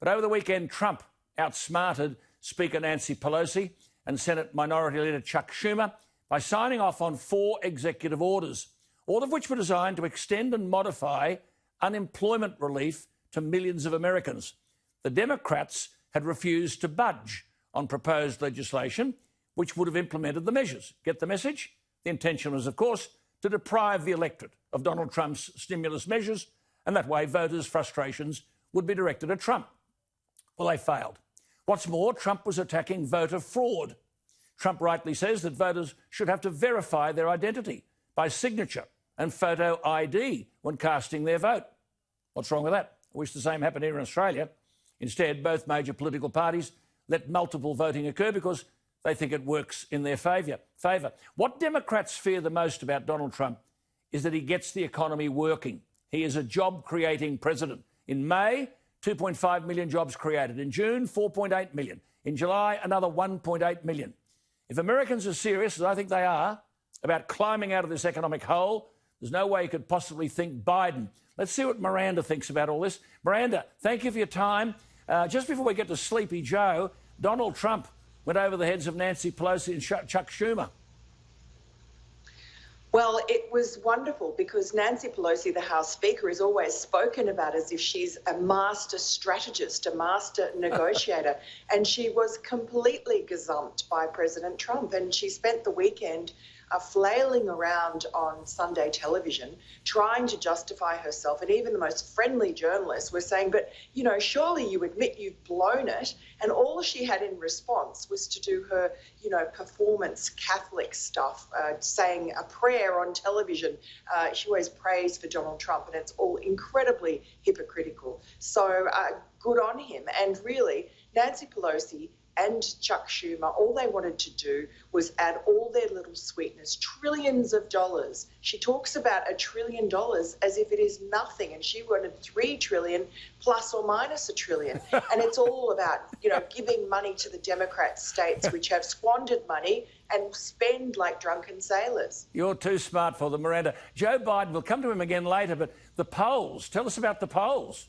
But over the weekend, Trump outsmarted Speaker Nancy Pelosi and Senate Minority Leader Chuck Schumer by signing off on 4 executive orders, all of which were designed to extend and modify unemployment relief to millions of Americans. The Democrats had refused to budge on proposed legislation which would have implemented the measures. Get the message? The intention was, of course, to deprive the electorate of Donald Trump's stimulus measures, and that way voters' frustrations would be directed at Trump. Well, they failed. What's more, Trump was attacking voter fraud. Trump rightly says that voters should have to verify their identity by signature and photo ID when casting their vote. What's wrong with that? I wish the same happened here in Australia. Instead, both major political parties let multiple voting occur because they think it works in their favour. What Democrats fear the most about Donald Trump is that he gets the economy working. He is a job-creating president. In May, 2.5 million jobs created. In June, 4.8 million. In July, another 1.8 million. If Americans are serious, as I think they are, about climbing out of this economic hole, there's no way you could possibly think Biden. Let's see what Miranda thinks about all this. Miranda, thank you for your time. Just before we get to Sleepy Joe, Donald Trump went over the heads of Nancy Pelosi and Chuck Schumer. Well, it was wonderful because Nancy Pelosi, the House Speaker, is always spoken about as if she's a master strategist, a master negotiator. And she was completely gazumped by President Trump. And she spent the weekend flailing around on Sunday television, trying to justify herself. And even the most friendly journalists were saying, but, you know, surely you admit you've blown it. And all she had in response was to do her, you know, performance Catholic stuff, saying a prayer on television. She always prays for Donald Trump, and it's all incredibly hypocritical. So good on him. And really, Nancy Pelosi and Chuck Schumer, all they wanted to do was add all their little sweetness, trillions of dollars. She talks about $1 trillion as if it is nothing, and she wanted $3 trillion plus or minus $1 trillion. And it's all about, you know, giving money to the Democrat states which have squandered money and spend like drunken sailors. You're too smart for them, Miranda. Joe Biden, we'll come to him again later, but the polls, tell us about the polls.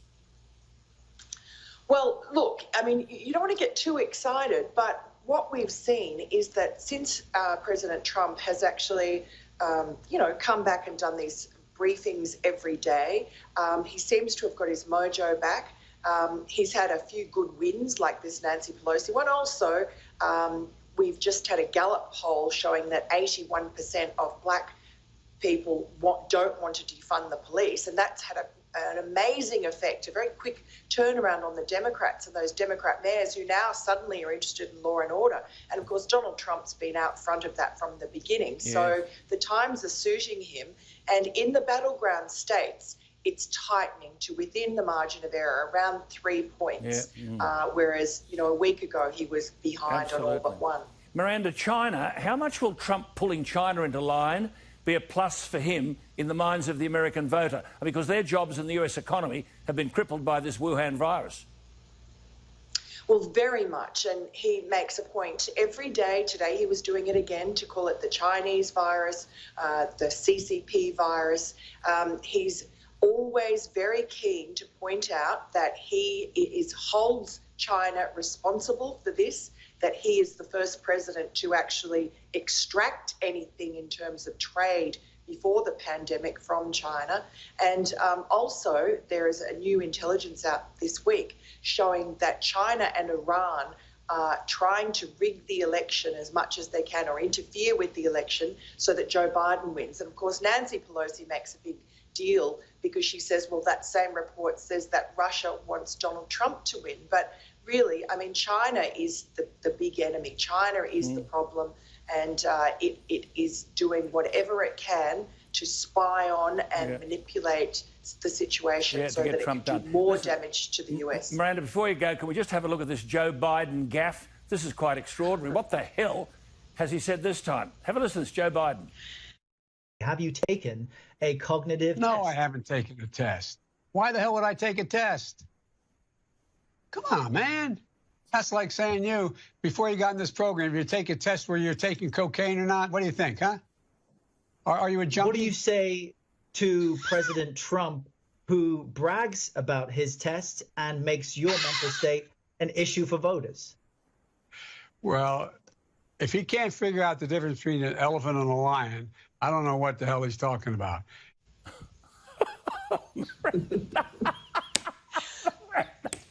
Well, look, I mean, you don't want to get too excited, but what we've seen is that since President Trump has actually, you know, come back and done these briefings every day, he seems to have got his mojo back. He's had a few good wins like this Nancy Pelosi one. Also, we've just had a Gallup poll showing that 81% of black people don't want to defund the police, and that's had an amazing effect, a very quick turnaround on the Democrats and those Democrat mayors who now suddenly are interested in law and order. And, of course, Donald Trump's been out front of that from the beginning. Yeah. So the times are suiting him. And in the battleground states, it's tightening to within the margin of error, around 3 points, whereas, you know, a week ago he was behind on all but one. Miranda, China, how much will Trump pulling China into line be a plus for him in the minds of the American voter? Because their jobs in the US economy have been crippled by this Wuhan virus. Well, very much. And he makes a point every day. Today he was doing it again to call it the Chinese virus, the CCP virus. He's always very keen to point out that he holds China responsible for this, that he is the first president to actually extract anything in terms of trade before the pandemic from China. And also there is a new intelligence out this week showing that China and Iran are trying to rig the election as much as they can or interfere with the election so that Joe Biden wins. And of course, Nancy Pelosi makes a big deal because she says, well, that same report says that Russia wants Donald Trump to win. But really, I mean, China is the big enemy. China is the problem, and it is doing whatever it can to spy on and manipulate the situation so that it can do more damage to the US. Miranda, before you go, can we just have a look at this Joe Biden gaffe? This is quite extraordinary. What the hell has he said this time? Have a listen to this, Joe Biden. Have you taken a cognitive test? No, I haven't taken a test. Why the hell would I take a test? Come on, man. That's like saying before you got in this program, if you take a test where you're taking cocaine or not, what do you think, huh? Are you a junkie? What do you say to President Trump who brags about his test and makes your mental state an issue for voters? Well, if he can't figure out the difference between an elephant and a lion, I don't know what the hell he's talking about.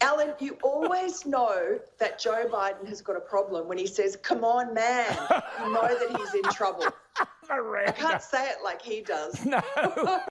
Alan, you always know that Joe Biden has got a problem when he says, "Come on, man." You know that he's in trouble. I can't say it like he does. No.